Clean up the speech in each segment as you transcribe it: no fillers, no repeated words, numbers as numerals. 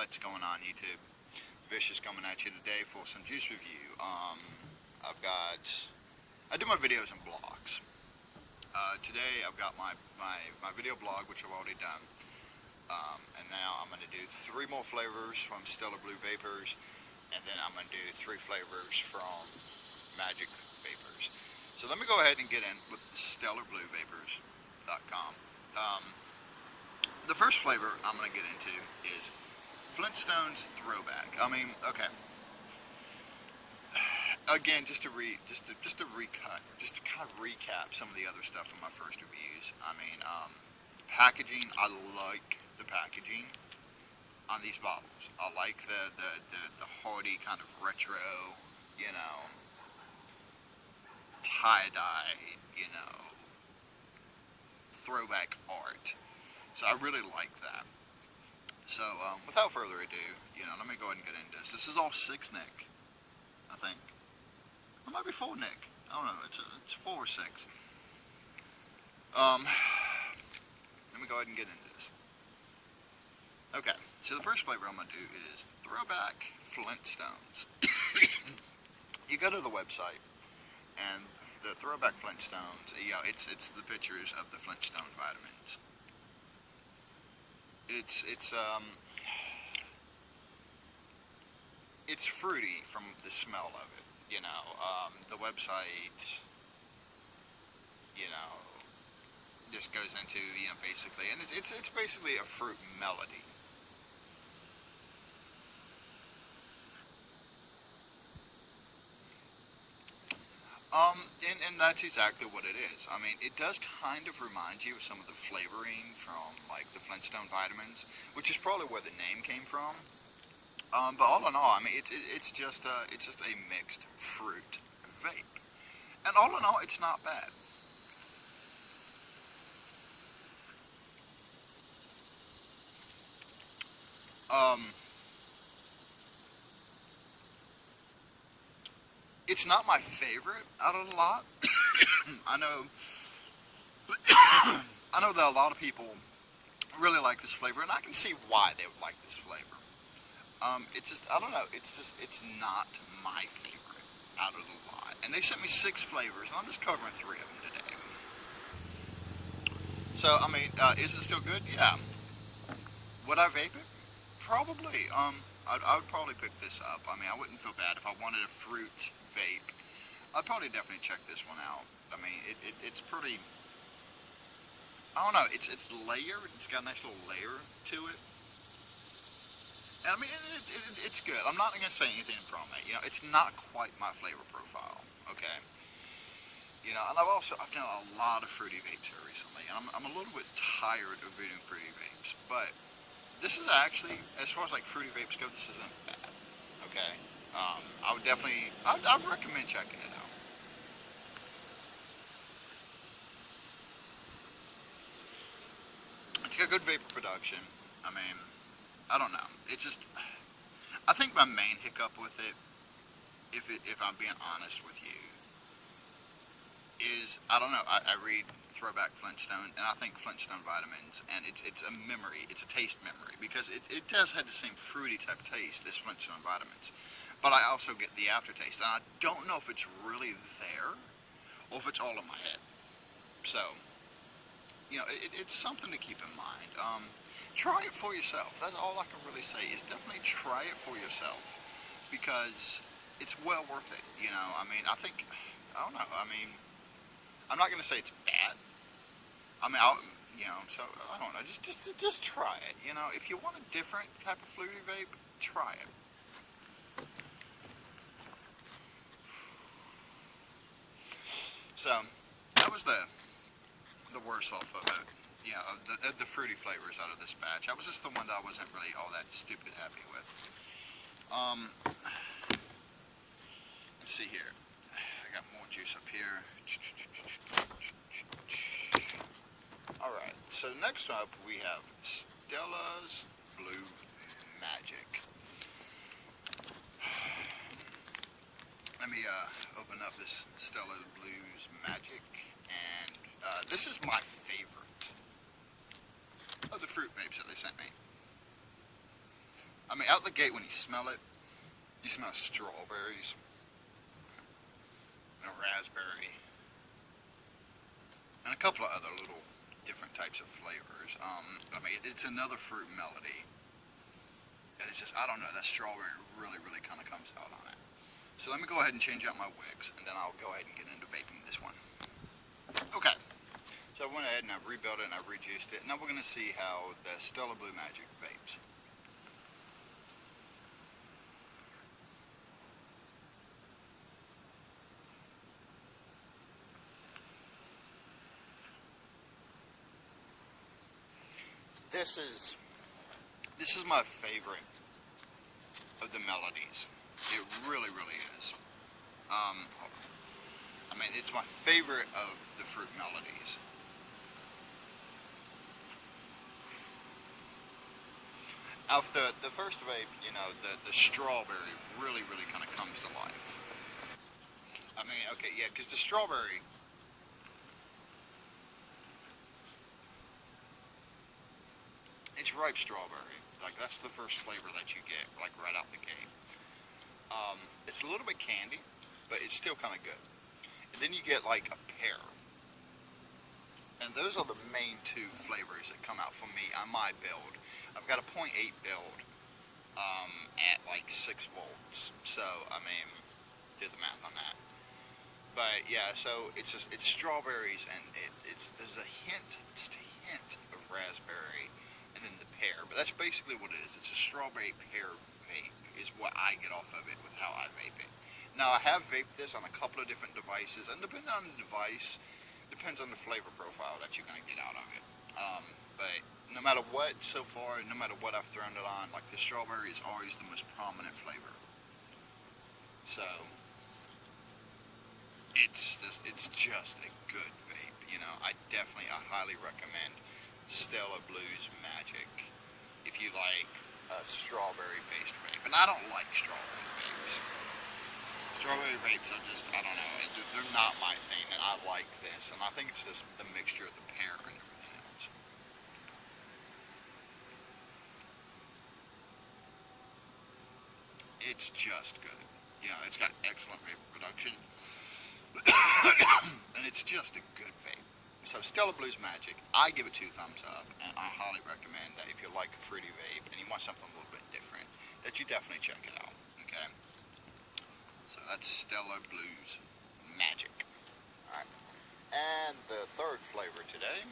What's going on, YouTube? Vicious coming at you today for some juice review. I do my videos in blogs. Today I've got my video blog, which I've already done. And now I'm going to do 3 more flavors from Stellar Blue Vapors, and then I'm going to do 3 flavors from Magic Vapors. So let me go ahead and get in with StellarBlueVapors.com. The first flavor I'm going to get into is Flintstones Throwback. I mean, okay. Again, just to kind of recap some of the other stuff from my first reviews. I mean, packaging. I like the packaging on these bottles. I like the hardy kind of retro, tie-dye, throwback art. So I really like that. So without further ado, let me go ahead and get into this. This is all 6 Nick, I think. It might be 4 Nick. I don't know. It's 4 or 6. Let me go ahead and get into this. Okay, so the first flavor I'm going to do is Throwback Flintstones. You go to the website, and the Throwback Flintstones, it's the pictures of the Flintstone vitamins. It's fruity from the smell of it. The website, just goes into, basically, and it's basically a fruit melody. And that's exactly what it is. I mean, it does kind of remind you of some of the flavoring from, like, the Flintstone vitamins, which is probably where the name came from. But all in all, I mean, it's just a mixed fruit vape, and all in all, it's not bad. It's not my favorite out of the lot. I know that a lot of people really like this flavor, and I can see why they would like this flavor. It's just, I don't know, it's not my favorite out of the lot. And they sent me 6 flavors, and I'm just covering 3 of them today. So, I mean, is it still good? Yeah. Would I vape it? Probably. I would probably pick this up. I mean, I wouldn't feel bad if I wanted a fruit vape. I'd probably definitely check this one out. I mean, it's pretty, I don't know, it's layered. It's got a nice little layer to it. And I mean, it's good. I'm not going to say anything from it. It's not quite my flavor profile, okay? And I've done a lot of fruity vapes here recently, and I'm a little bit tired of doing fruity vapes. But this is actually, as far as like fruity vapes go, this isn't bad, okay? I would definitely, I'd recommend checking it out. It's got good vapor production. I mean, I don't know. It's just, I think my main hiccup with it, if I'm being honest with you, is, I don't know, I read Throwback Flintstone, and I think Flintstone vitamins, and it's a memory, it's a taste memory, because it does have the same fruity type taste as Flintstone vitamins, but I also get the aftertaste, and I don't know if it's really there, or if it's all in my head. So, it's something to keep in mind. Try it for yourself. That's all I can really say, is definitely try it for yourself, because it's well worth it. I mean, I don't know, I mean, I'm not going to say it's bad. I mean, so, I don't know, just try it. If you want a different type of fruity vape, try it. So, that was the worst off of it. The fruity flavors out of this batch. That was just the one that I wasn't really all that stupid happy with. Let's see here. I got more juice up here. Alright, so next up we have Stella's Blue Magic. Let me open up this Stella Blues Magic, and this is my favorite of the fruit vapes that they sent me. I mean, out the gate when you smell it, you smell strawberries and raspberry and a couple of other little different types of flavors. I mean, it's another fruit melody, and it's just, I don't know, that strawberry really, really kind of comes out on it. So let me go ahead and change out my wicks, and then I'll go ahead and get into vaping this one. Okay, so I went ahead and I rebuilt it and I rejuiced it. Now we're going to see how the Stella Blue Magic vapes. This is my favorite of the melodies. It really, really is. I mean, it's my favorite of the fruit melodies. Of the first vape, you know, the strawberry really, really kind of comes to life. I mean, okay, yeah, because the strawberry, it's ripe strawberry. Like, that's the first flavor that you get, like, right out the gate. It's a little bit candy, but it's still kind of good. And then you get, like, a pear. And those are the main two flavors that come out for me on my build. I've got a 0.8 build at, like, 6 volts. So, I mean, do the math on that. But, yeah, so it's strawberries, and there's a hint, just a hint of raspberry, and then the pear. But that's basically what it is. It's a strawberry pear vape is what I get off of it with how I vape it. Now, I have vaped this on a couple of different devices, and depending on the device, depends on the flavor profile that you're going to get out of it. But no matter what, so far, no matter what I've thrown it on, like, the strawberry is always the most prominent flavor. So, it's just a good vape, you know. I highly recommend Stella Blues Magic if you like a strawberry-based vape. And I don't like strawberry vapes. Strawberry vapes are just, I don't know, they're not my thing, and I like this. And I think it's just the mixture of the pear and everything else. It's just good. You know, it's got excellent vapor production. And it's just a good vape. So Stella Blues Magic, I give it 2 thumbs up, and I highly recommend that if you like a fruity vape and you want something a little bit different, that you definitely check it out, okay? So that's Stella Blues Magic. Alright, and the third flavor today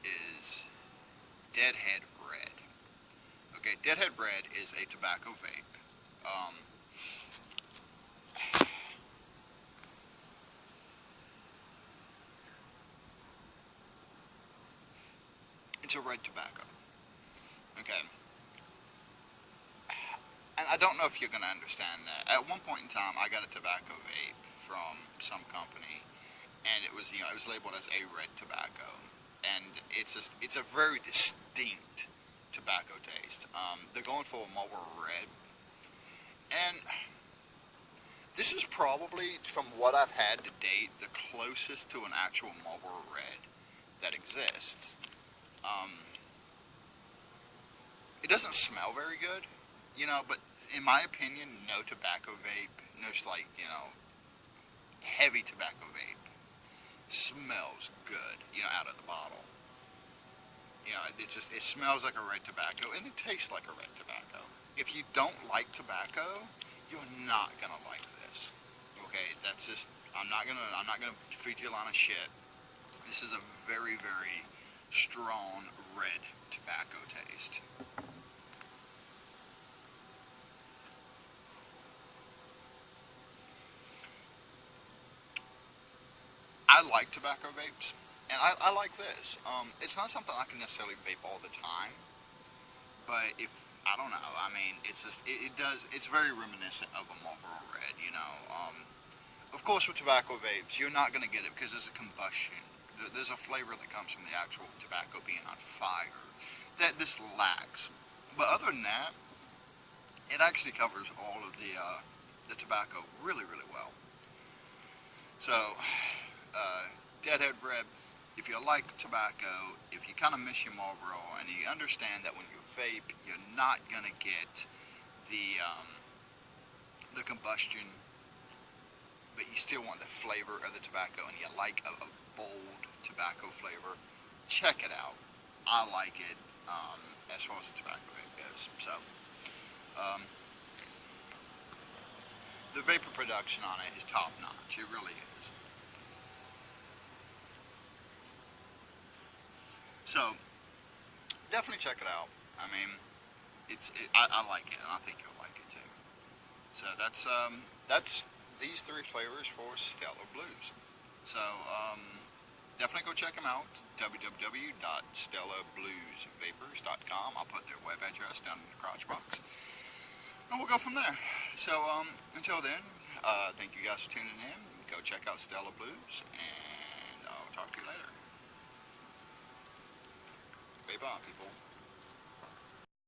is Deadhead Red. Okay, Deadhead Red is a tobacco vape. It's a red tobacco. Okay. And I don't know if you're going to understand that. At one point in time, I got a tobacco vape from some company, and it was, you know, it was labeled as a red tobacco. And it's a very distinct tobacco taste. They're going for a Marlboro Red. And this is probably, from what I've had to date, the closest to an actual Marlboro Red that exists. It doesn't smell very good, you know, but in my opinion, no tobacco vape, no, like, you know, heavy tobacco vape smells good, you know, out of the bottle. You know, it smells like a red tobacco, and it tastes like a red tobacco. If you don't like tobacco, you're not gonna like this. Okay, that's just, I'm not gonna feed you a line of shit. This is a very, very strong red tobacco taste. I like tobacco vapes, and I like this. It's not something I can necessarily vape all the time, but if, I don't know, I mean, it's just, it's very reminiscent of a Marlboro Red, you know. Of course, with tobacco vapes, you're not going to get it because there's a combustion. There's a flavor that comes from the actual tobacco being on fire that this lacks. But other than that, it actually covers all of the tobacco really, really well. So, Deadhead Red, if you like tobacco, if you kind of miss your Marlboro, and you understand that when you vape, you're not going to get the combustion, but you still want the flavor of the tobacco, and you like a bold tobacco flavor, check it out. I like it as far as the tobacco vape goes. So, the vapor production on it is top notch. It really is. So, definitely check it out. I mean, I like it, and I think you'll like it too. So that's these three flavors for Stella Blues. So definitely go check them out. www.stellabluesvapors.com. I'll put their web address down in the crotch box, and we'll go from there. So until then, thank you guys for tuning in. Go check out Stella Blues, and I'll talk to you later. Vape on, people.